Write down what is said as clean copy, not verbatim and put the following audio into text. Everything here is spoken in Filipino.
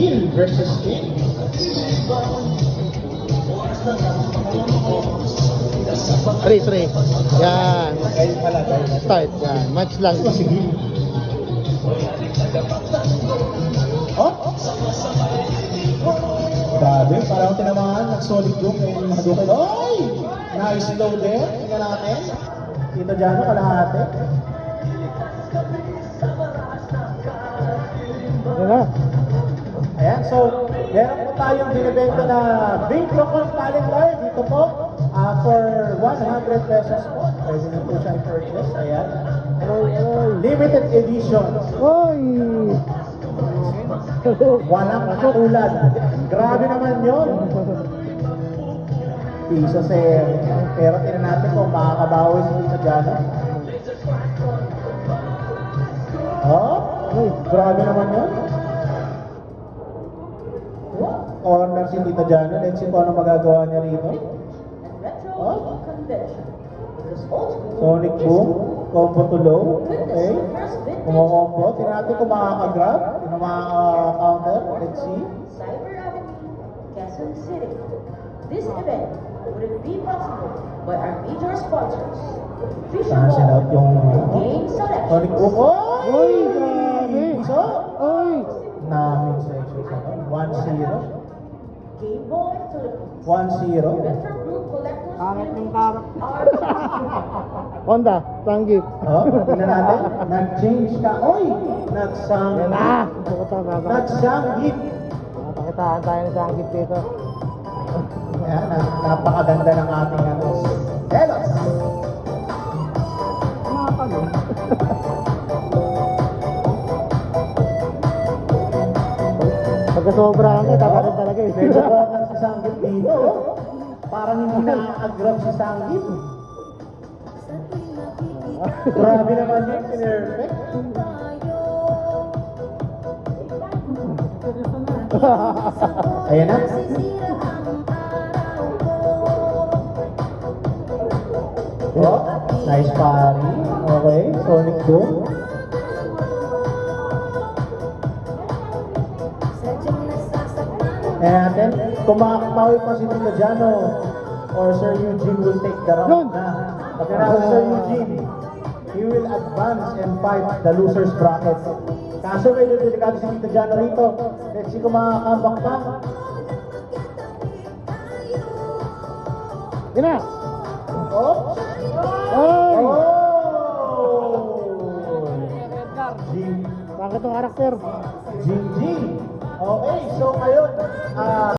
Gil versus King. Three. Yan. Ayun pala, guys. Start. Yan. Match lang. Ito si Gil. Oh? Grabe, parang tinamaan. Nag-solid yung Hadouken. Oy! Nice low there. Tingnan natin. Dito dyan, kalahati. Yan na. Ayan, so meron po tayong binibenta na Big Local Calendar dito po for 100 pesos po. Pwede na po siya i-purchase. Ayan. Limited edition. Oy! Walang katulad. Grabe naman yun. Piso sir. Pero tinan natin kung makakabawi si Tito Jano. Oh, grabe naman yun. Corner si Tito Jano. Let's see kung ano magagawa niya rito. Oh. Sonic Boom. Combo to low. Okay. Kumakombo. Tingnan natin kung makakagrab. Kung makaka-counter. Let's see. Cyber Avenue, Quezon City. This event would be possible by our major sponsors. Fisher Cancel out yung Game Selection. Sonic Boom. Oy! Oy, grabe. Piso. Oy! Namin sa exercise. 1-0. Game Boy Philippines. 1-0. Retro Group Collectors. Pangit ng karak. Honda, Sanggip. Oh, tingnan natin. Nag-change ka. Oy! Nagsang... Yan na. Nagsanggip. Pakitaan tayo ng Sanggip dito. Ayan, napakaganda ng ating ano. Elos! Nakapagod. Pagka sobra ka, tatarin talaga eh. Medyo bawal si Sanggip dito. Parang hindi nakaka-grab si Sanggip. Grabe naman yun, perfect. Ayan na. Oh, nice parry. Okay, Sonic Boom. Ayan natin, kung makakapawi pa si Tito Jano or Sir Eugene will take the round na. Pagkara si Sir Eugene, he will advance and fight the loser's bracket. Kaso medyo delikado si Tito Jano rito. Let's see kung makakambak pa. Yan na. Oh! Oy! Oh! Jing, Bakit itong karakter? Jing. Okay, so ngayon,